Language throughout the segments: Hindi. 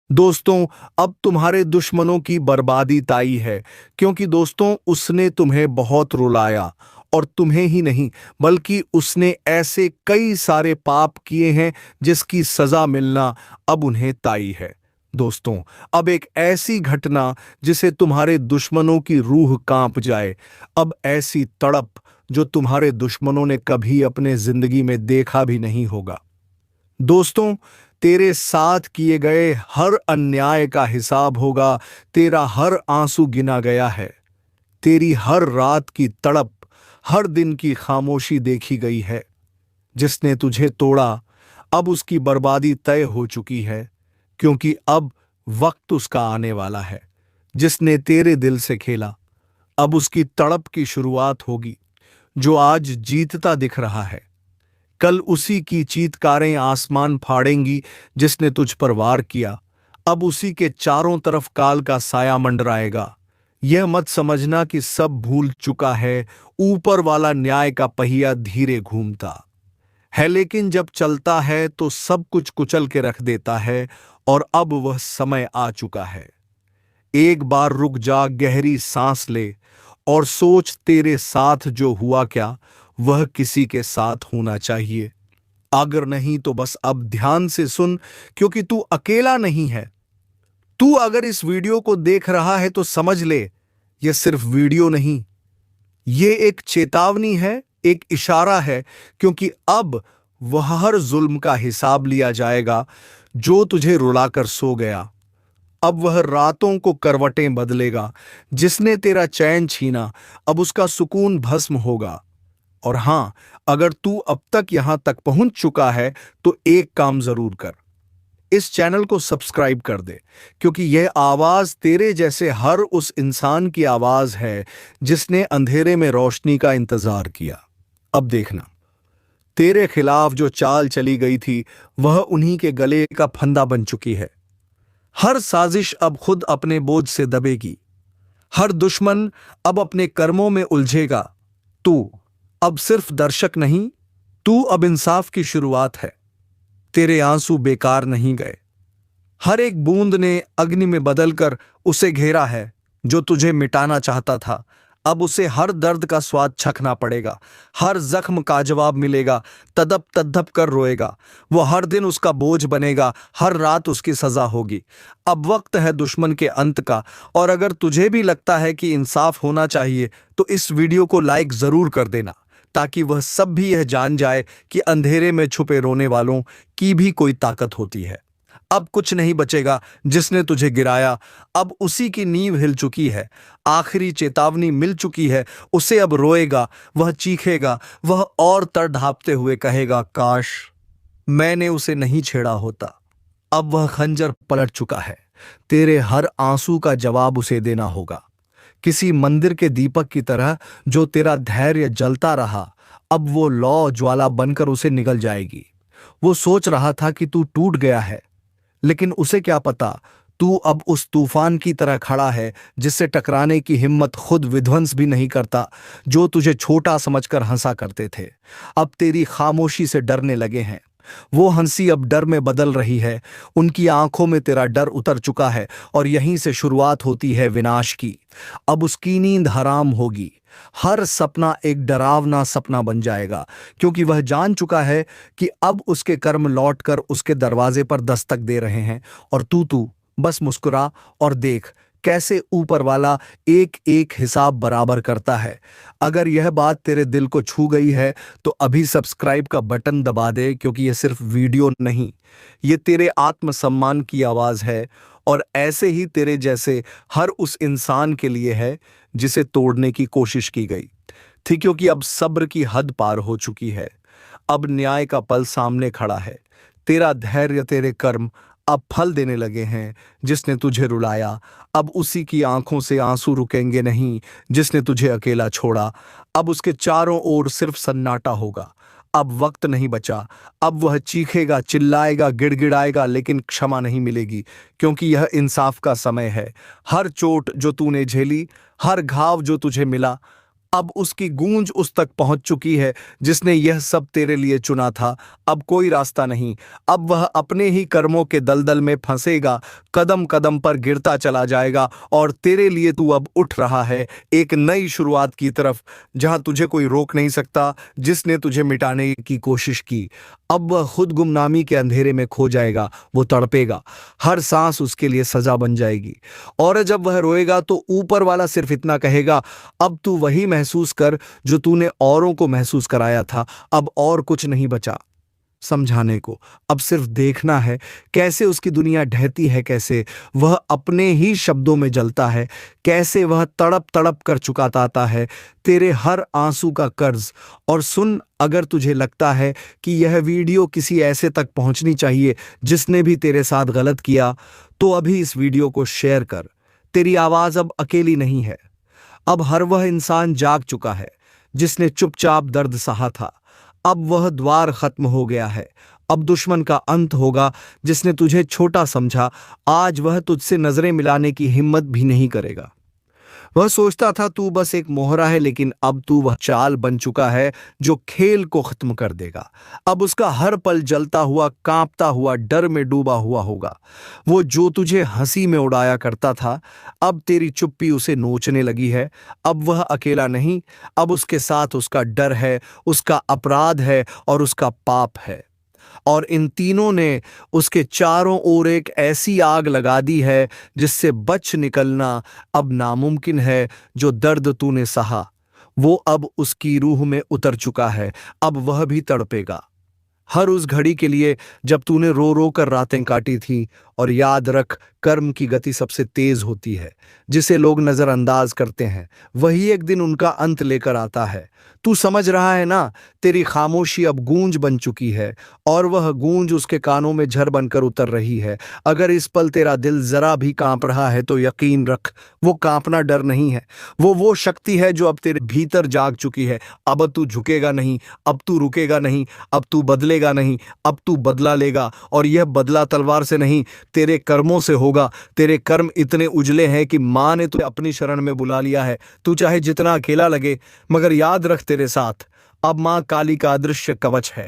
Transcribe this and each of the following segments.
दोस्तों, अब तुम्हारे दुश्मनों की बर्बादी ताई है, क्योंकि दोस्तों उसने तुम्हें बहुत रुलाया। और तुम्हें ही नहीं, बल्कि उसने ऐसे कई सारे पाप किए हैं जिसकी सजा मिलना अब उन्हें ताई है। दोस्तों, अब एक ऐसी घटना जिसे तुम्हारे दुश्मनों की रूह कांप जाए, अब ऐसी तड़प जो तुम्हारे दुश्मनों ने कभी अपने जिंदगी में देखा भी नहीं होगा। दोस्तों, तेरे साथ किए गए हर अन्याय का हिसाब होगा। तेरा हर आंसू गिना गया है। तेरी हर रात की तड़प, हर दिन की खामोशी देखी गई है। जिसने तुझे तोड़ा, अब उसकी बर्बादी तय हो चुकी है, क्योंकि अब वक्त उसका आने वाला है। जिसने तेरे दिल से खेला, अब उसकी तड़प की शुरुआत होगी। जो आज जीतता दिख रहा है, कल उसी की चीत्कारें आसमान फाड़ेंगी। जिसने तुझ पर वार किया, अब उसी के चारों तरफ काल का साया मंडराएगा। यह मत समझना कि सब भूल चुका है। ऊपर वाला न्याय का पहिया धीरे घूमता है, लेकिन जब चलता है तो सब कुछ कुचल के रख देता है। और अब वह समय आ चुका है। एक बार रुक जा, गहरी सांस ले और सोच, तेरे साथ जो हुआ क्या वह किसी के साथ होना चाहिए। अगर नहीं तो बस अब ध्यान से सुन, क्योंकि तू अकेला नहीं है। तू अगर इस वीडियो को देख रहा है तो समझ ले, यह सिर्फ वीडियो नहीं, ये एक चेतावनी है, एक इशारा है। क्योंकि अब वह हर जुल्म का हिसाब लिया जाएगा जो तुझे रुलाकर सो गया। अब वह रातों को करवटें बदलेगा। जिसने तेरा चैन छीना, अब उसका सुकून भस्म होगा। और हां, अगर तू अब तक यहां तक पहुंच चुका है तो एक काम जरूर कर, इस चैनल को सब्सक्राइब कर दे, क्योंकि यह आवाज तेरे जैसे हर उस इंसान की आवाज है जिसने अंधेरे में रोशनी का इंतजार किया। अब देखना, तेरे खिलाफ जो चाल चली गई थी वह उन्हीं के गले का फंदा बन चुकी है। हर साजिश अब खुद अपने बोझ से दबेगी। हर दुश्मन अब अपने कर्मों में उलझेगा। तू अब सिर्फ दर्शक नहीं, तू अब इंसाफ की शुरुआत है। तेरे आंसू बेकार नहीं गए। हर एक बूंद ने अग्नि में बदलकर उसे घेरा है। जो तुझे मिटाना चाहता था, अब उसे हर दर्द का स्वाद चखना पड़ेगा। हर जख्म का जवाब मिलेगा। तड़प तड़प कर रोएगा। वो हर दिन उसका बोझ बनेगा, हर रात उसकी सजा होगी। अब वक्त है दुश्मन के अंत का। और अगर तुझे भी लगता है कि इंसाफ होना चाहिए तो इस वीडियो को लाइक जरूर कर देना, ताकि वह सब भी यह जान जाए कि अंधेरे में छुपे रोने वालों की भी कोई ताकत होती है। अब कुछ नहीं बचेगा। जिसने तुझे गिराया, अब उसी की नींव हिल चुकी है। आखिरी चेतावनी मिल चुकी है। उसे अब रोएगा, वह चीखेगा, वह और तड़हापते हुए कहेगा, काश मैंने उसे नहीं छेड़ा होता। अब वह खंजर पलट चुका है। तेरे हर आंसू का जवाब उसे देना होगा। किसी मंदिर के दीपक की तरह जो तेरा धैर्य जलता रहा, अब वो लौ ज्वाला बनकर उसे निगल जाएगी। वो सोच रहा था कि तू टूट गया है, लेकिन उसे क्या पता, तू अब उस तूफान की तरह खड़ा है जिससे टकराने की हिम्मत खुद विध्वंस भी नहीं करता। जो तुझे छोटा समझकर हंसा करते थे, अब तेरी खामोशी से डरने लगे हैं। वो हंसी अब डर में बदल रही है। उनकी आंखों में तेरा डर उतर चुका है और यहीं से शुरुआत होती है विनाश की। अब उसकी नींद हराम होगी। हर सपना एक डरावना सपना बन जाएगा, क्योंकि वह जान चुका है कि अब उसके कर्म लौटकर उसके दरवाजे पर दस्तक दे रहे हैं। और तू बस मुस्कुरा और देख कैसे ऊपर वाला एक एक हिसाब बराबर करता है। अगर यह बात तेरे दिल को छू गई है तो अभी सब्सक्राइब का बटन दबा दे, क्योंकि यह सिर्फ वीडियो नहीं, ये तेरे आत्मसम्मान की आवाज है। और ऐसे ही तेरे जैसे हर उस इंसान के लिए है जिसे तोड़ने की कोशिश की गई थी, क्योंकि अब सब्र की हद पार हो चुकी है। अब न्याय का पल सामने खड़ा है। तेरा धैर्य, तेरे कर्म अब फल देने लगे हैं। जिसने तुझे रुलाया, अब उसी की आंखों से आंसू रुकेंगे नहीं। जिसने तुझे अकेला छोड़ा, अब उसके चारों ओर सिर्फ सन्नाटा होगा। अब वक्त नहीं बचा। अब वह चीखेगा, चिल्लाएगा, गिड़गिड़ाएगा, लेकिन क्षमा नहीं मिलेगी, क्योंकि यह इंसाफ का समय है। हर चोट जो तूने झेली, हर घाव जो तुझे मिला, अब उसकी गूंज उस तक पहुंच चुकी है जिसने यह सब तेरे लिए चुना था। अब कोई रास्ता नहीं। अब वह अपने ही कर्मों के दलदल में फंसेगा, कदम कदम पर गिरता चला जाएगा। और तेरे लिए तू अब उठ रहा है एक नई शुरुआत की तरफ, जहां तुझे कोई रोक नहीं सकता। जिसने तुझे मिटाने की कोशिश की, अब वह खुद गुमनामी के अंधेरे में खो जाएगा। वो तड़पेगा, हर सांस उसके लिए सजा बन जाएगी। और जब वह रोएगा तो ऊपर वाला सिर्फ इतना कहेगा, अब तू वही महसूस कर जो तूने औरों को महसूस कराया था। अब और कुछ नहीं बचा समझाने को। अब सिर्फ देखना है कैसे उसकी दुनिया ढहती है, कैसे वह अपने ही शब्दों में जलता है, कैसे वह तड़प तड़प कर चुकाता है तेरे हर आंसू का कर्ज। और सुन, अगर तुझे लगता है कि यह वीडियो किसी ऐसे तक पहुंचनी चाहिए जिसने भी तेरे साथ गलत किया, तो अभी इस वीडियो को शेयर कर। तेरी आवाज अब अकेली नहीं है। अब हर वह इंसान जाग चुका है जिसने चुपचाप दर्द सहा था। अब वह द्वार खत्म हो गया है। अब दुश्मन का अंत होगा जिसने तुझे छोटा समझा। आज वह तुझसे नजरें मिलाने की हिम्मत भी नहीं करेगा। वह सोचता था तू बस एक मोहरा है, लेकिन अब तू वह चाल बन चुका है जो खेल को खत्म कर देगा। अब उसका हर पल जलता हुआ, कांपता हुआ, डर में डूबा हुआ होगा। वो जो तुझे हंसी में उड़ाया करता था, अब तेरी चुप्पी उसे नोचने लगी है। अब वह अकेला नहीं, अब उसके साथ उसका डर है, उसका अपराध है और उसका पाप है। और इन तीनों ने उसके चारों ओर एक ऐसी आग लगा दी है जिससे बच निकलना अब नामुमकिन है। जो दर्द तूने सहा वो अब उसकी रूह में उतर चुका है। अब वह भी तड़पेगा हर उस घड़ी के लिए जब तूने रो रो कर रातें काटी थी। और याद रख, कर्म की गति सबसे तेज होती है। जिसे लोग नजरअंदाज करते हैं वही एक दिन उनका अंत लेकर आता है। तू समझ रहा है ना? तेरी खामोशी अब गूंज बन चुकी है और वह गूंज उसके कानों में झर बनकर उतर रही है। अगर इस पल तेरा दिल जरा भी कांप रहा है तो यकीन रख, वो कांपना डर नहीं है, वो शक्ति है जो अब तेरे भीतर जाग चुकी है। अब तू झुकेगा नहीं, अब तू रुकेगा नहीं, अब तू बदलेगा नहीं, अब तू बदला लेगा। और यह बदला तलवार से नहीं, तेरे कर्मों से होगा। तेरे कर्म इतने उजले हैं कि मां ने तुझे अपनी शरण में बुला लिया है। तू चाहे जितना अकेला लगे, मगर याद रख, तेरे साथ अब मां काली का अदृश्य कवच है।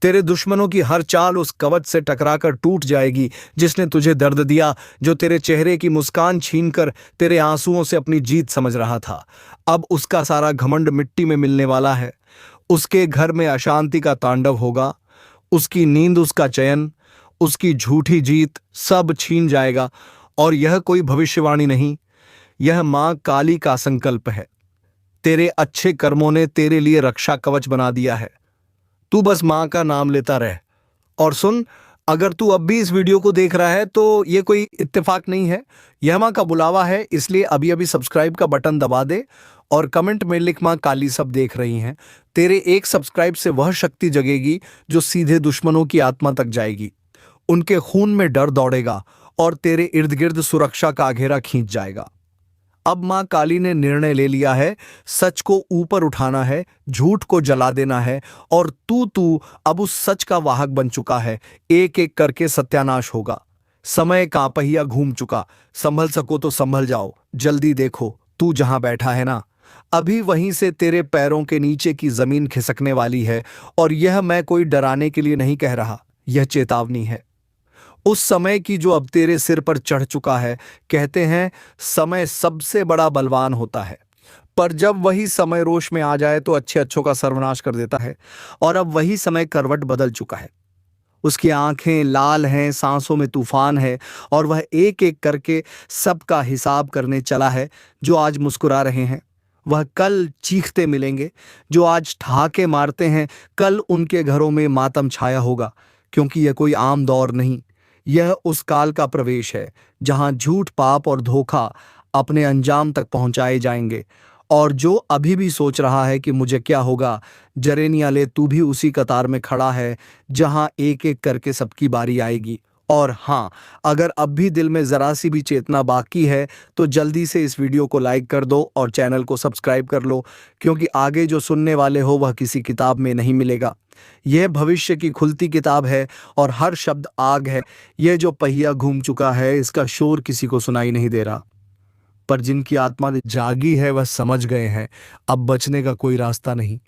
तेरे दुश्मनों की हर चाल उस कवच से टकराकर टूट जाएगी जिसने तुझे दर्द दिया, जो तेरे चेहरे की मुस्कान छीनकर तेरे आंसुओं से अपनी जीत समझ रहा था। अब उसका सारा घमंड मिट्टी में मिलने वाला है। उसके घर में अशांति का तांडव होगा। उसकी नींद, उसका चयन, उसकी झूठी जीत सब छीन जाएगा। और यह कोई भविष्यवाणी नहीं, यह मां काली का संकल्प है। तेरे अच्छे कर्मों ने तेरे लिए रक्षा कवच बना दिया है। तू बस मां का नाम लेता रह। और सुन, अगर तू अब भी इस वीडियो को देख रहा है तो ये कोई इत्तेफाक नहीं है, यह मां का बुलावा है। इसलिए अभी अभी सब्सक्राइब का बटन दबा दे और कमेंट में लिख, मां काली सब देख रही हैं। तेरे एक सब्सक्राइब से वह शक्ति जगेगी जो सीधे दुश्मनों की आत्मा तक जाएगी। उनके खून में डर दौड़ेगा और तेरे इर्द गिर्द सुरक्षा का घेरा खींच जाएगा। अब मां काली ने निर्णय ले लिया है। सच को ऊपर उठाना है, झूठ को जला देना है। और तू अब उस सच का वाहक बन चुका है। एक एक करके सत्यानाश होगा। समय का पहिया घूम चुका। संभल सको तो संभल जाओ। जल्दी देखो, तू जहां बैठा है ना, अभी वहीं से तेरे पैरों के नीचे की जमीन खिसकने वाली है। और यह मैं कोई डराने के लिए नहीं कह रहा, यह चेतावनी है उस समय की जो अब तेरे सिर पर चढ़ चुका है। कहते हैं समय सबसे बड़ा बलवान होता है, पर जब वही समय रोष में आ जाए तो अच्छे अच्छों का सर्वनाश कर देता है। और अब वही समय करवट बदल चुका है। उसकी आंखें लाल हैं, सांसों में तूफान है और वह एक एक करके सबका हिसाब करने चला है। जो आज मुस्कुरा रहे हैं वह कल चीखते मिलेंगे, जो आज ठहाके मारते हैं कल उनके घरों में मातम छाया होगा। क्योंकि यह कोई आम दौर नहीं, यह उस काल का प्रवेश है जहां झूठ, पाप और धोखा अपने अंजाम तक पहुंचाए जाएंगे। और जो अभी भी सोच रहा है कि मुझे क्या होगा, जरेनिया ले, तू भी उसी कतार में खड़ा है जहां एक एक करके सबकी बारी आएगी। और हाँ, अगर अब भी दिल में जरा सी भी चेतना बाकी है तो जल्दी से इस वीडियो को लाइक कर दो और चैनल को सब्सक्राइब कर लो, क्योंकि आगे जो सुनने वाले हो वह किसी किताब में नहीं मिलेगा। यह भविष्य की खुलती किताब है और हर शब्द आग है। यह जो पहिया घूम चुका है, इसका शोर किसी को सुनाई नहीं दे रहा। पर जिनकी आत्मा जागी है वह समझ गए हैं अब बचने का कोई रास्ता नहीं,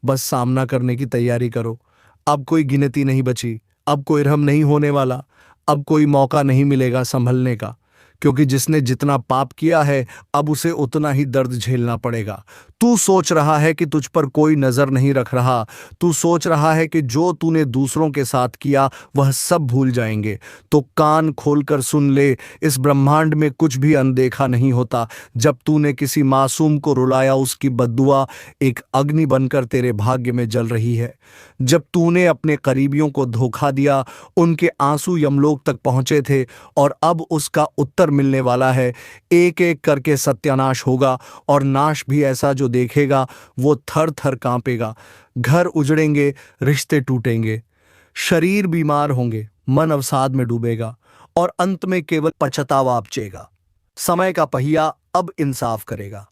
बस सामना करने की तैयारी करो। अब कोई गिनती नहीं बची, अब कोई रहम नहीं होने वाला, अब कोई मौका नहीं मिलेगा संभलने का, क्योंकि जिसने जितना पाप किया है अब उसे उतना ही दर्द झेलना पड़ेगा। तू सोच रहा है कि तुझ पर कोई नजर नहीं रख रहा, तू सोच रहा है कि जो तूने दूसरों के साथ किया वह सब भूल जाएंगे, तो कान खोलकर सुन ले, इस ब्रह्मांड में कुछ भी अनदेखा नहीं होता। जब तूने किसी मासूम को रुलाया उसकी बद्दुआ एक अग्नि बनकर तेरे भाग्य में जल रही है। जब तूने अपने करीबियों को धोखा दिया उनके आंसू यमलोक तक पहुंचे थे और अब उसका उत्तर मिलने वाला है। एक एक करके सत्यानाश होगा और नाश भी ऐसा जो देखेगा वो थर थर कांपेगा। घर उजड़ेंगे, रिश्ते टूटेंगे, शरीर बीमार होंगे, मन अवसाद में डूबेगा और अंत में केवल पछतावा अपचेगा। समय का पहिया अब इंसाफ करेगा।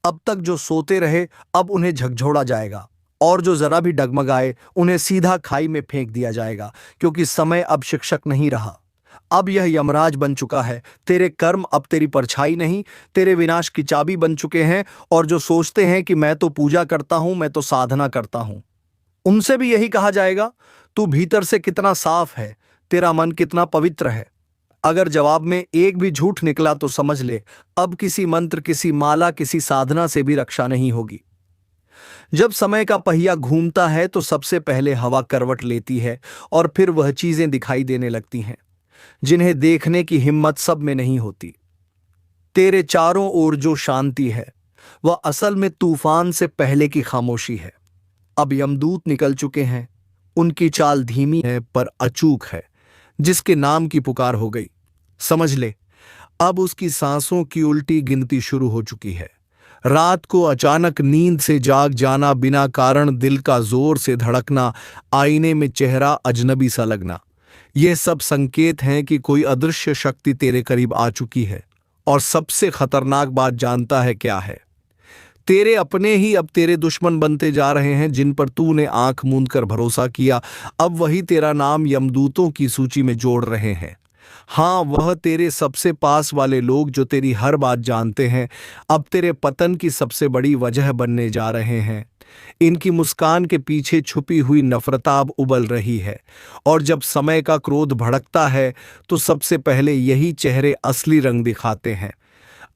अब तक जो सोते रहे अब उन्हें झकझोड़ा जाएगा और जो जरा भी डगमगाए उन्हें सीधा खाई में फेंक दिया जाएगा, क्योंकि समय अब शिक्षक नहीं रहा, अब यह यमराज बन चुका है। तेरे कर्म अब तेरी परछाई नहीं, तेरे विनाश की चाबी बन चुके हैं। और जो सोचते हैं कि मैं तो पूजा करता हूं, मैं तो साधना करता हूं, उनसे भी यही कहा जाएगा, तू भीतर से कितना साफ है, तेरा मन कितना पवित्र है। अगर जवाब में एक भी झूठ निकला तो समझ ले अब किसी मंत्र, किसी माला, किसी साधना से भी रक्षा नहीं होगी। जब समय का पहिया घूमता है तो सबसे पहले हवा करवट लेती है और फिर वह चीजें दिखाई देने लगती हैं जिन्हें देखने की हिम्मत सब में नहीं होती। तेरे चारों ओर जो शांति है वह असल में तूफान से पहले की खामोशी है। अब यमदूत निकल चुके हैं, उनकी चाल धीमी है पर अचूक है। जिसके नाम की पुकार हो गई समझ ले अब उसकी सांसों की उल्टी गिनती शुरू हो चुकी है। रात को अचानक नींद से जाग जाना, बिना कारण दिल का जोर से धड़कना, आईने में चेहरा अजनबी सा लगना, ये सब संकेत हैं कि कोई अदृश्य शक्ति तेरे करीब आ चुकी है। और सबसे खतरनाक बात जानता है क्या है? तेरे अपने ही अब तेरे दुश्मन बनते जा रहे हैं। जिन पर तूने आंख मूंद कर भरोसा किया अब वही तेरा नाम यमदूतों की सूची में जोड़ रहे हैं। हाँ, वह तेरे सबसे पास वाले लोग जो तेरी हर बात जानते हैं अब तेरे पतन की सबसे बड़ी वजह बनने जा रहे हैं। इनकी मुस्कान के पीछे छुपी हुई नफरताब उबल रही है। और जब समय का क्रोध भड़कता है तो सबसे पहले यही चेहरे असली रंग दिखाते हैं।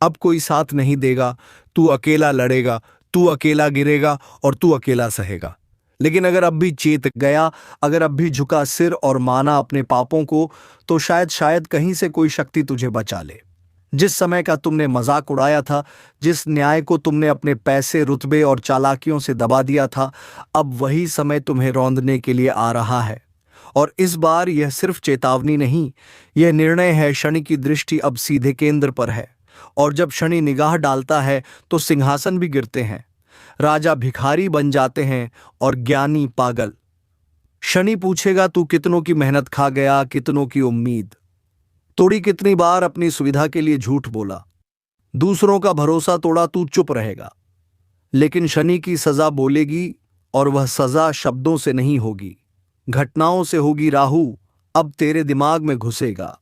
अब कोई साथ नहीं देगा, तू अकेला लड़ेगा, तू अकेला गिरेगा और तू अकेला सहेगा। लेकिन अगर अब भी चेत गया, अगर अब भी झुका सिर और माना अपने पापों को, तो शायद कहीं से कोई शक्ति तुझे बचा ले। जिस समय का तुमने मजाक उड़ाया था, जिस न्याय को तुमने अपने पैसे, रुतबे और चालाकियों से दबा दिया था, अब वही समय तुम्हें रौंदने के लिए आ रहा है। और इस बार यह सिर्फ चेतावनी नहीं, यह निर्णय है। शनि की दृष्टि अब सीधे केंद्र पर है और जब शनि निगाह डालता है तो सिंहासन भी गिरते हैं, राजा भिखारी बन जाते हैं और ज्ञानी पागल। शनि पूछेगा, तू कितनों की मेहनत खा गया, कितनों की उम्मीद तोड़ी, कितनी बार अपनी सुविधा के लिए झूठ बोला, दूसरों का भरोसा तोड़ा, तू चुप रहेगा। लेकिन शनि की सजा बोलेगी और वह सजा शब्दों से नहीं होगी, घटनाओं से होगी। राहु अब तेरे दिमाग में घुसेगा,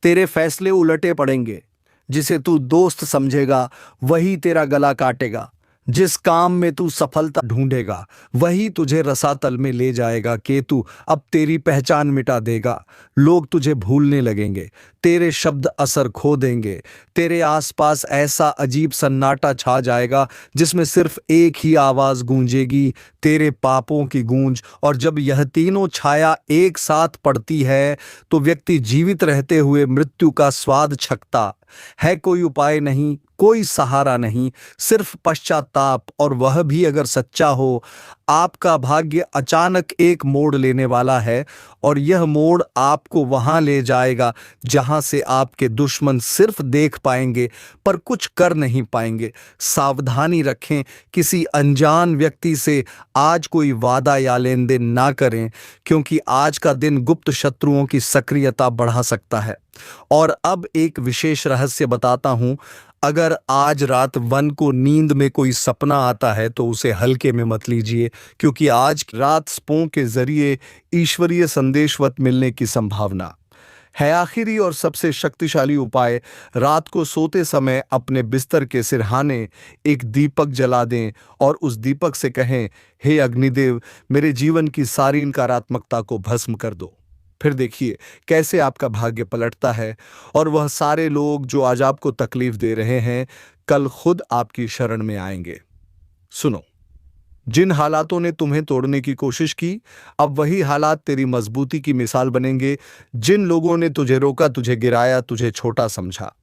तेरे फैसले उलटे पड़ेंगे। जिसे तू दोस्त समझेगा वही तेरा गला काटेगा, जिस काम में तू सफलता ढूंढेगा वही तुझे रसातल में ले जाएगा। केतु अब तेरी पहचान मिटा देगा, लोग तुझे भूलने लगेंगे, तेरे शब्द असर खो देंगे, तेरे आसपास ऐसा अजीब सन्नाटा छा जाएगा जिसमें सिर्फ एक ही आवाज गूंजेगी, तेरे पापों की गूंज। और जब यह तीनों छाया एक साथ पड़ती है तो व्यक्ति जीवित रहते हुए मृत्यु का स्वाद छकता है। कोई उपाय नहीं, कोई सहारा नहीं, सिर्फ पश्चाताप, और वह भी अगर सच्चा हो। आपका भाग्य अचानक एक मोड़ लेने वाला है और यह मोड़ आपको वहां ले जाएगा जहां से आपके दुश्मन सिर्फ देख पाएंगे पर कुछ कर नहीं पाएंगे। सावधानी रखें, किसी अनजान व्यक्ति से आज कोई वादा या लेन देन ना करें, क्योंकि आज का दिन गुप्त शत्रुओं की सक्रियता बढ़ा सकता है। और अब एक विशेष रहस्य बताता हूं, अगर आज रात वन को नींद में कोई सपना आता है तो उसे हल्के में मत लीजिए, क्योंकि आज रात स्पों के जरिए ईश्वरीय संदेशवत मिलने की संभावना है आखिरी और सबसे शक्तिशाली उपाय, रात को सोते समय अपने बिस्तर के सिरहाने एक दीपक जला दें और उस दीपक से कहें, हे अग्निदेव, मेरे जीवन की सारी नकारात्मकता को भस्म कर दो। फिर देखिए कैसे आपका भाग्य पलटता है और वह सारे लोग जो आज आपको तकलीफ दे रहे हैं कल खुद आपकी शरण में आएंगे। सुनो, जिन हालातों ने तुम्हें तोड़ने की कोशिश की, अब वही हालात तेरी मजबूती की मिसाल बनेंगे। जिन लोगों ने तुझे रोका, तुझे गिराया, तुझे छोटा समझा,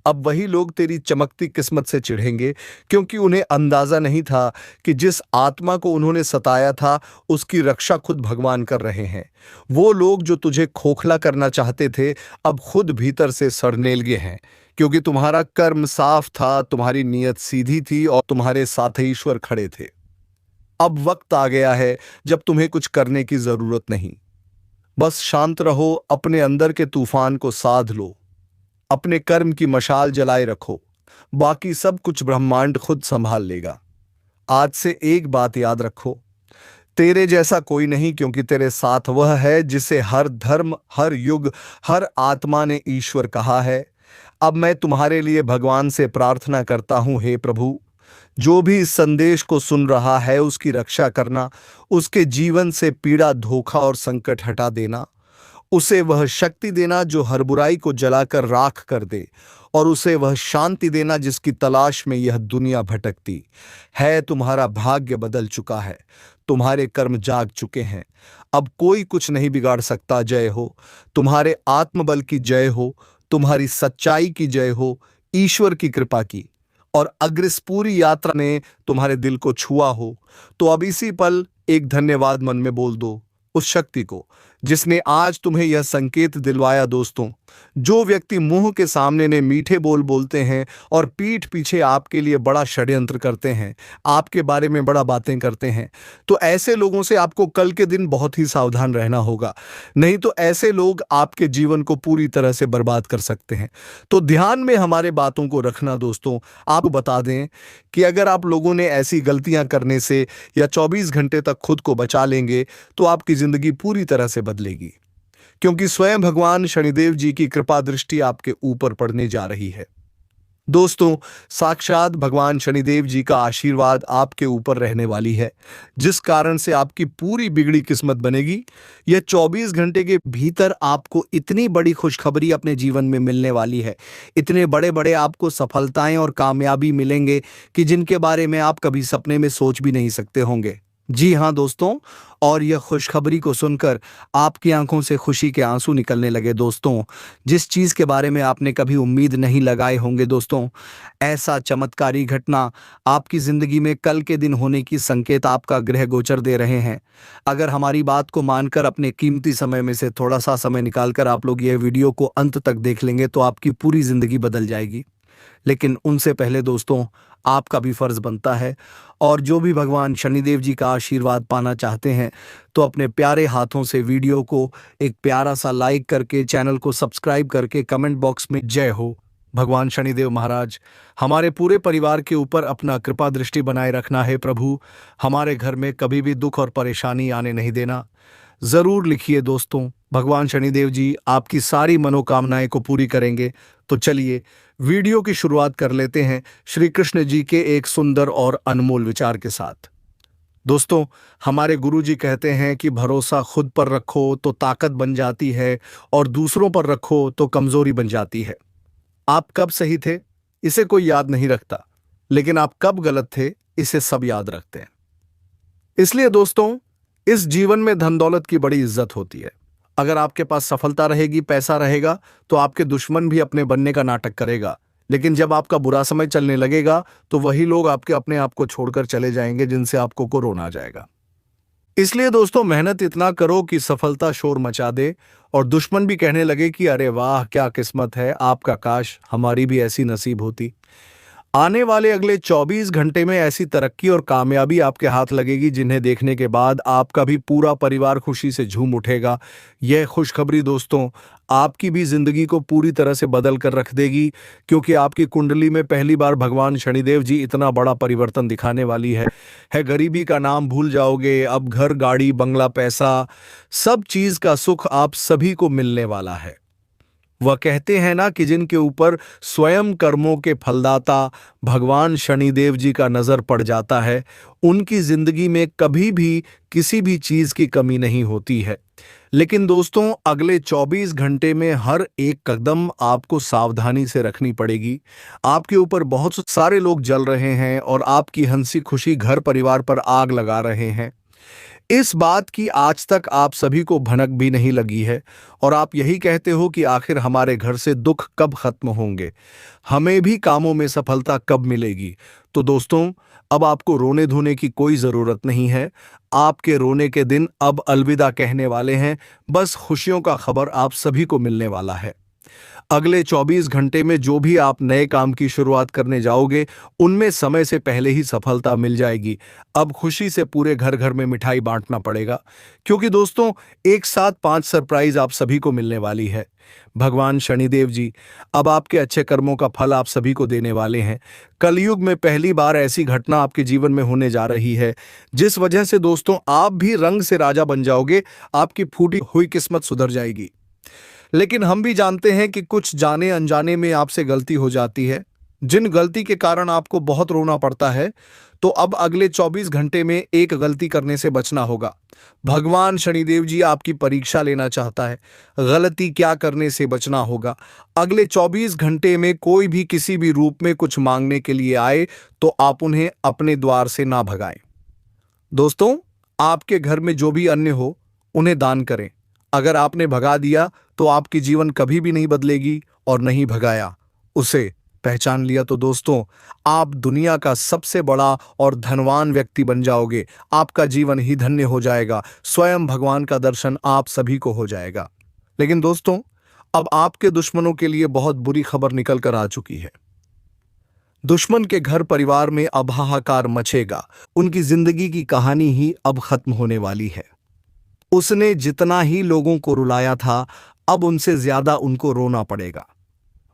अब वही लोग तेरी चमकती किस्मत से चिढ़ेंगे, क्योंकि उन्हें अंदाजा नहीं था कि जिस आत्मा को उन्होंने सताया था उसकी रक्षा खुद भगवान कर रहे हैं। वो लोग जो तुझे खोखला करना चाहते थे अब खुद भीतर से सड़नेल गए हैं, क्योंकि तुम्हारा कर्म साफ था, तुम्हारी नीयत सीधी थी और तुम्हारे साथ ईश्वर खड़े थे। अब वक्त आ गया है जब तुम्हें कुछ करने की जरूरत नहीं, बस शांत रहो, अपने अंदर के तूफान को साध लो, अपने कर्म की मशाल जलाए रखो, बाकी सब कुछ ब्रह्मांड खुद संभाल लेगा। आज से एक बात याद रखो, तेरे जैसा कोई नहीं, क्योंकि तेरे साथ वह है जिसे हर धर्म, हर युग, हर आत्मा ने ईश्वर कहा है। अब मैं तुम्हारे लिए भगवान से प्रार्थना करता हूं, हे प्रभु, जो भी इस संदेश को सुन रहा है उसकी रक्षा करना, उसके जीवन से पीड़ा, धोखा और संकट हटा देना, उसे वह शक्ति देना जो हर बुराई को जलाकर राख कर दे, और उसे वह शांति देना जिसकी तलाश में यह दुनिया भटकती है। तुम्हारा भाग्य बदल चुका है, तुम्हारे कर्म जाग चुके हैं, अब कोई कुछ नहीं बिगाड़ सकता। जय हो, तुम्हारे आत्मबल की जय हो, तुम्हारी सच्चाई की जय हो, ईश्वर की कृपा की। और अगर इस पूरी यात्रा ने तुम्हारे दिल को छुआ हो तो अब इसी पल एक धन्यवाद मन में बोल दो उस शक्ति को जिसने आज तुम्हें यह संकेत दिलवाया। दोस्तों, जो व्यक्ति मुंह के सामने ने मीठे बोल बोलते हैं और पीठ पीछे आपके लिए बड़ा षड्यंत्र करते हैं, आपके बारे में बड़ा बातें करते हैं, तो ऐसे लोगों से आपको कल के दिन बहुत ही सावधान रहना होगा, नहीं तो ऐसे लोग आपके जीवन को पूरी तरह से बर्बाद कर सकते हैं। तो ध्यान में हमारे बातों को रखना। दोस्तों, आप बता दें कि अगर आप लोगों ने ऐसी गलतियां करने से या 24 घंटे तक खुद को बचा लेंगे तो आपकी जिंदगी पूरी तरह से बदलेगी, क्योंकि स्वयं भगवान शनिदेव जी की कृपा दृष्टि आपके ऊपर पड़ने जा रही है। दोस्तों, साक्षात भगवान शनिदेव जी का आशीर्वाद आपके ऊपर रहने वाली है, जिस कारण से आपकी पूरी बिगड़ी किस्मत बनेगी। यह 24 घंटे के भीतर आपको इतनी बड़ी खुशखबरी अपने जीवन में मिलने वाली है, इतने बड़े बड़े आपको सफलताएं और कामयाबी मिलेंगे कि जिनके बारे में आप कभी सपने में सोच भी नहीं सकते होंगे। जी हाँ दोस्तों, और यह खुशखबरी को सुनकर आपकी आंखों से खुशी के आंसू निकलने लगे। दोस्तों, जिस चीज़ के बारे में आपने कभी उम्मीद नहीं लगाए होंगे, दोस्तों, ऐसा चमत्कारी घटना आपकी ज़िंदगी में कल के दिन होने की संकेत आपका ग्रह गोचर दे रहे हैं। अगर हमारी बात को मानकर अपने कीमती समय में से थोड़ा सा समय निकालकर आप लोग यह वीडियो को अंत तक देख लेंगे तो आपकी पूरी ज़िंदगी बदल जाएगी। लेकिन उनसे पहले दोस्तों, आपका भी फर्ज बनता है, और जो भी भगवान शनिदेव जी का आशीर्वाद पाना चाहते हैं तो अपने प्यारे हाथों से वीडियो को एक प्यारा सा लाइक करके, चैनल को सब्सक्राइब करके कमेंट बॉक्स में जय हो भगवान शनिदेव महाराज, हमारे पूरे परिवार के ऊपर अपना कृपा दृष्टि बनाए रखना है प्रभु, हमारे घर में कभी भी दुख और परेशानी आने नहीं देना। जरूर लिखिए दोस्तों, भगवान शनिदेव जी आपकी सारी मनोकामनाएं को पूरी करेंगे। तो चलिए वीडियो की शुरुआत कर लेते हैं श्री कृष्ण जी के एक सुंदर और अनमोल विचार के साथ। दोस्तों, हमारे गुरुजी कहते हैं कि भरोसा खुद पर रखो तो ताकत बन जाती है और दूसरों पर रखो तो कमजोरी बन जाती है। आप कब सही थे इसे कोई याद नहीं रखता, लेकिन आप कब गलत थे इसे सब याद रखते हैं। इसलिए दोस्तों, इस जीवन में धन दौलत की बड़ी इज्जत होती है। अगर आपके पास सफलता रहेगी, पैसा रहेगा, तो आपके दुश्मन भी अपने बनने का नाटक करेगा, लेकिन जब आपका बुरा समय चलने लगेगा तो वही लोग आपके अपने आप को छोड़कर चले जाएंगे जिनसे आपको को रोना आ जाएगा। इसलिए दोस्तों, मेहनत इतना करो कि सफलता शोर मचा दे और दुश्मन भी कहने लगे कि अरे वाह क्या किस्मत है आपका, काश हमारी भी ऐसी नसीब होती। आने वाले अगले 24 घंटे में ऐसी तरक्की और कामयाबी आपके हाथ लगेगी जिन्हें देखने के बाद आपका भी पूरा परिवार खुशी से झूम उठेगा। यह खुशखबरी दोस्तों आपकी भी जिंदगी को पूरी तरह से बदल कर रख देगी, क्योंकि आपकी कुंडली में पहली बार भगवान शनिदेव जी इतना बड़ा परिवर्तन दिखाने वाली है। गरीबी का नाम भूल जाओगे, अब घर, गाड़ी, बंगला, पैसा, सब चीज का सुख आप सभी को मिलने वाला है। वह कहते हैं ना कि जिनके ऊपर स्वयं कर्मों के फलदाता भगवान शनिदेव जी का नजर पड़ जाता है, उनकी जिंदगी में कभी भी किसी भी चीज की कमी नहीं होती है। लेकिन दोस्तों, अगले 24 घंटे में हर एक कदम आपको सावधानी से रखनी पड़ेगी। आपके ऊपर बहुत सारे लोग जल रहे हैं और आपकी हंसी खुशी घर परिवार पर आग लगा रहे हैं। इस बात की आज तक आप सभी को भनक भी नहीं लगी है और आप यही कहते हो कि आखिर हमारे घर से दुख कब खत्म होंगे, हमें भी कामों में सफलता कब मिलेगी। तो दोस्तों, अब आपको रोने धोने की कोई जरूरत नहीं है। आपके रोने के दिन अब अलविदा कहने वाले हैं। बस खुशियों का खबर आप सभी को मिलने वाला है। अगले 24 घंटे में जो भी आप नए काम की शुरुआत करने जाओगे, उनमें समय से पहले ही सफलता मिल जाएगी। अब खुशी से पूरे घर घर में मिठाई बांटना पड़ेगा, क्योंकि दोस्तों, एक साथ 5 सरप्राइज आप सभी को मिलने वाली है। भगवान शनिदेव जी अब आपके अच्छे कर्मों का फल आप सभी को देने वाले हैं। कलयुग में पहली बार ऐसी घटना आपके जीवन में होने जा रही है, जिस वजह से दोस्तों आप भी रंग से राजा बन जाओगे। आपकी फूटी हुई किस्मत सुधर जाएगी। लेकिन हम भी जानते हैं कि कुछ जाने अनजाने में आपसे गलती हो जाती है, जिन गलती के कारण आपको बहुत रोना पड़ता है। तो अब अगले 24 घंटे में एक गलती करने से बचना होगा। भगवान शनिदेव जी आपकी परीक्षा लेना चाहता है। गलती क्या करने से बचना होगा। अगले 24 घंटे में कोई भी किसी भी रूप में कुछ मांगने के लिए आए तो आप उन्हें अपने द्वार से ना भगाएं। दोस्तों, आपके घर में जो भी अन्य हो, उन्हें दान करें। अगर आपने भगा दिया तो आपकी जीवन कभी भी नहीं बदलेगी, और नहीं भगाया, उसे पहचान लिया, तो दोस्तों आप दुनिया का सबसे बड़ा और धनवान व्यक्ति बन जाओगे। आपका जीवन ही धन्य हो जाएगा। स्वयं भगवान का दर्शन आप सभी को हो जाएगा। लेकिन दोस्तों, अब आपके दुश्मनों के लिए बहुत बुरी खबर निकल कर आ चुकी है। दुश्मन के घर परिवार में अब हाहाकार मचेगा। उनकी जिंदगी की कहानी ही अब खत्म होने वाली है। उसने जितना ही लोगों को रुलाया था, अब उनसे ज्यादा उनको रोना पड़ेगा।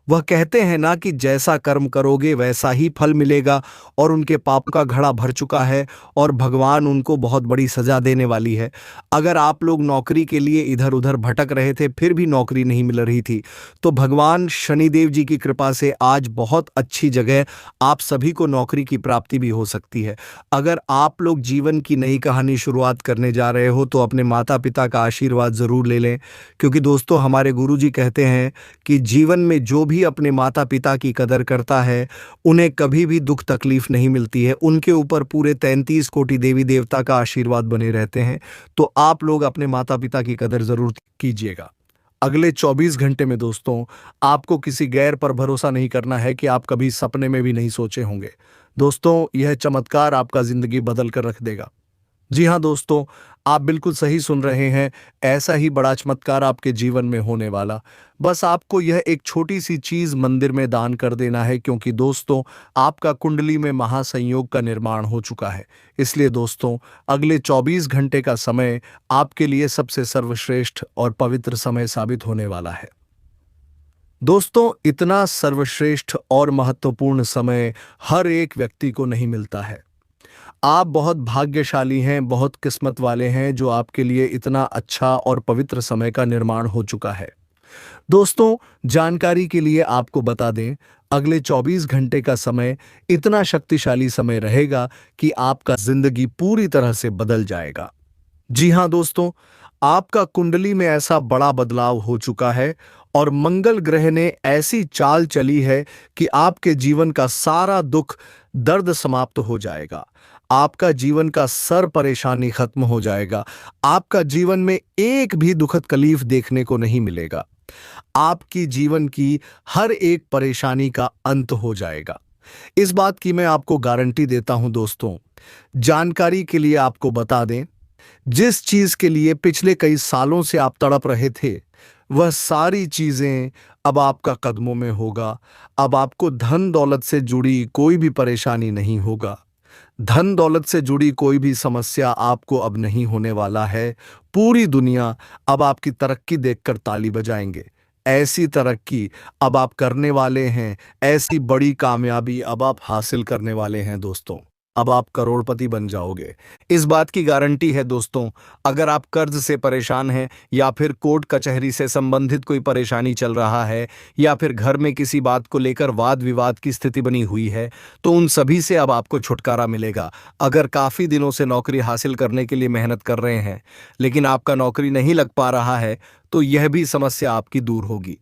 वह कहते हैं ना कि जैसा कर्म करोगे वैसा ही फल मिलेगा, और उनके पाप का घड़ा भर चुका है और भगवान उनको बहुत बड़ी सजा देने वाली है। अगर आप लोग नौकरी के लिए इधर उधर भटक रहे थे, फिर भी नौकरी नहीं मिल रही थी, तो भगवान शनिदेव जी की कृपा से आज बहुत अच्छी जगह आप सभी को नौकरी की प्राप्ति भी हो सकती है। अगर आप लोग जीवन की नई कहानी शुरुआत करने जा रहे हो तो अपने माता पिता का आशीर्वाद जरूर ले लें, क्योंकि दोस्तों हमारे गुरु जी कहते हैं कि जीवन में जो भी अपने माता पिता की कदर करता है, उन्हें कभी भी दुख तकलीफ नहीं मिलती है। उनके ऊपर पूरे 33 कोटि देवी देवता का आशीर्वाद बने रहते हैं। तो आप लोग अपने माता पिता की कदर जरूर कीजिएगा। अगले 24 घंटे में दोस्तों आपको किसी गैर पर भरोसा नहीं करना है कि आप कभी सपने में भी नहीं सोचे होंगे। दोस्तों, यह चमत्कार आपका जिंदगी बदल कर रख देगा। जी हाँ दोस्तों, आप बिल्कुल सही सुन रहे हैं। ऐसा ही बड़ा चमत्कार आपके जीवन में होने वाला। बस आपको यह एक छोटी सी चीज मंदिर में दान कर देना है, क्योंकि दोस्तों आपका कुंडली में महासंयोग का निर्माण हो चुका है। इसलिए दोस्तों अगले 24 घंटे का समय आपके लिए सबसे सर्वश्रेष्ठ और पवित्र समय साबित होने वाला है। दोस्तों, इतना सर्वश्रेष्ठ और महत्वपूर्ण समय हर एक व्यक्ति को नहीं मिलता है। आप बहुत भाग्यशाली हैं, बहुत किस्मत वाले हैं, जो आपके लिए इतना अच्छा और पवित्र समय का निर्माण हो चुका है। दोस्तों, जानकारी के लिए आपको बता दें, अगले 24 घंटे का समय इतना शक्तिशाली समय रहेगा कि आपका जिंदगी पूरी तरह से बदल जाएगा। जी हाँ दोस्तों, आपका कुंडली में ऐसा बड़ा बदलाव हो चुका है और मंगल ग्रह ने ऐसी चाल चली है कि आपके जीवन का सारा दुख दर्द समाप्त हो जाएगा। आपका जीवन का सर परेशानी खत्म हो जाएगा। आपका जीवन में एक भी दुखद तकलीफ देखने को नहीं मिलेगा। आपकी जीवन की हर एक परेशानी का अंत हो जाएगा। इस बात की मैं आपको गारंटी देता हूं दोस्तों। जानकारी के लिए आपको बता दें, जिस चीज के लिए पिछले कई सालों से आप तड़प रहे थे, वह सारी चीजें अब आपका कदमों में होगा। अब आपको धन दौलत से जुड़ी कोई भी परेशानी नहीं होगा। धन दौलत से जुड़ी कोई भी समस्या आपको अब नहीं होने वाला है। पूरी दुनिया अब आपकी तरक्की देखकर ताली बजाएंगे। ऐसी तरक्की अब आप करने वाले हैं, ऐसी बड़ी कामयाबी अब आप हासिल करने वाले हैं दोस्तों। अब आप करोड़पति बन जाओगे। इस बात की गारंटी है दोस्तों। अगर आप कर्ज से परेशान हैं या फिर कोर्ट कचहरी से संबंधित कोई परेशानी चल रहा है या फिर घर में किसी बात को लेकर वाद विवाद की स्थिति बनी हुई है, तो उन सभी से अब आपको छुटकारा मिलेगा। अगर काफ़ी दिनों से नौकरी हासिल करने के लिए मेहनत कर रहे हैं लेकिन आपका नौकरी नहीं लग पा रहा है, तो यह भी समस्या आपकी दूर होगी।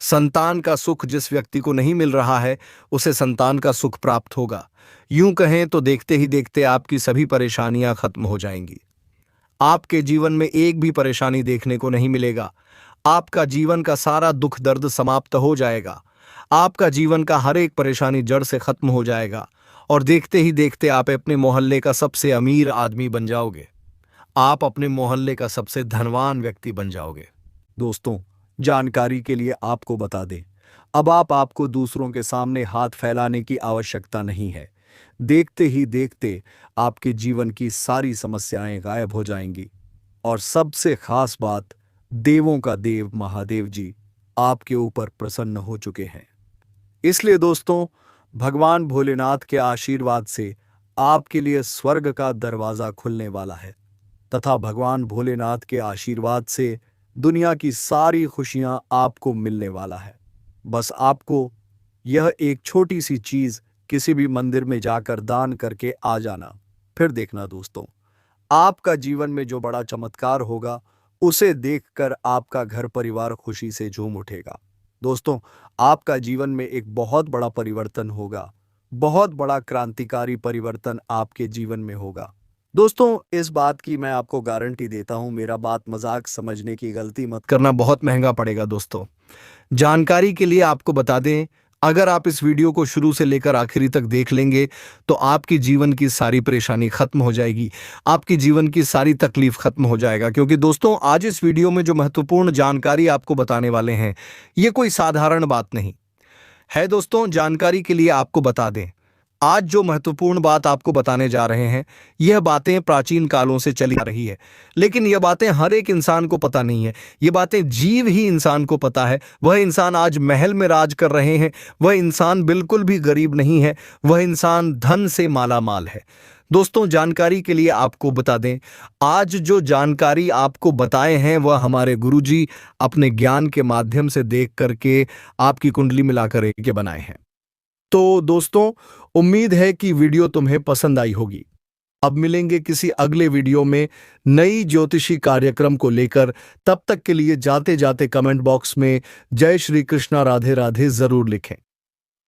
संतान का सुख जिस व्यक्ति को नहीं मिल रहा है, उसे संतान का सुख प्राप्त होगा। यूं कहें तो देखते ही देखते आपकी सभी परेशानियां खत्म हो जाएंगी। आपके जीवन में एक भी परेशानी देखने को नहीं मिलेगा। आपका जीवन का सारा दुख दर्द समाप्त हो जाएगा। आपका जीवन का हर एक परेशानी जड़ से खत्म हो जाएगा और देखते ही देखते आप अपने मोहल्ले का सबसे अमीर आदमी बन जाओगे। आप अपने मोहल्ले का सबसे धनवान व्यक्ति बन जाओगे। दोस्तों, जानकारी के लिए आपको बता दें, अब आपको दूसरों के सामने हाथ फैलाने की आवश्यकता नहीं है। देखते ही देखते आपके जीवन की सारी समस्याएं गायब हो जाएंगी। और सबसे खास बात, देवों का देव महादेव जी आपके ऊपर प्रसन्न हो चुके हैं। इसलिए दोस्तों, भगवान भोलेनाथ के आशीर्वाद से आपके लिए स्वर्ग का दरवाजा खुलने वाला है तथा भगवान भोलेनाथ के आशीर्वाद से दुनिया की सारी खुशियां आपको मिलने वाला है। बस आपको यह एक छोटी सी चीज किसी भी मंदिर में जाकर दान करके आ जाना। फिर देखना दोस्तों, आपका जीवन में जो बड़ा चमत्कार होगा उसे देखकर आपका घर परिवार खुशी से झूम उठेगा। दोस्तों, आपका जीवन में एक बहुत बड़ा परिवर्तन होगा। बहुत बड़ा क्रांतिकारी परिवर्तन आपके जीवन में होगा। दोस्तों, इस बात की मैं आपको गारंटी देता हूं, मेरा बात मजाक समझने की गलती मत करना, बहुत महंगा पड़ेगा। दोस्तों, जानकारी के लिए आपको बता दें, अगर आप इस वीडियो को शुरू से लेकर आखिरी तक देख लेंगे तो आपकी जीवन की सारी परेशानी खत्म हो जाएगी। आपकी जीवन की सारी तकलीफ खत्म हो जाएगा। क्योंकि दोस्तों, आज इस वीडियो में जो महत्वपूर्ण जानकारी आपको बताने वाले हैं, ये कोई साधारण बात नहीं है। दोस्तों, जानकारी के लिए आपको बता दें, आज जो महत्वपूर्ण बात आपको बताने जा रहे हैं, यह बातें प्राचीन कालों से चली आ रही है, लेकिन यह बातें हर एक इंसान को पता नहीं है। ये बातें जीव ही इंसान को पता है। वह इंसान आज महल में राज कर रहे हैं, वह इंसान बिल्कुल भी गरीब नहीं है, वह इंसान धन से माला माल है। दोस्तों, जानकारी के लिए आपको बता दें, आज जो जानकारी आपको बताए हैं वह हमारे गुरुजी अपने ज्ञान के माध्यम से देख करके आपकी कुंडली मिलाकर के बनाए हैं। तो दोस्तों, उम्मीद है कि वीडियो तुम्हें पसंद आई होगी। अब मिलेंगे किसी अगले वीडियो में नई ज्योतिषी कार्यक्रम को लेकर। तब तक के लिए जाते जाते कमेंट बॉक्स में जय श्री कृष्णा राधे राधे जरूर लिखें।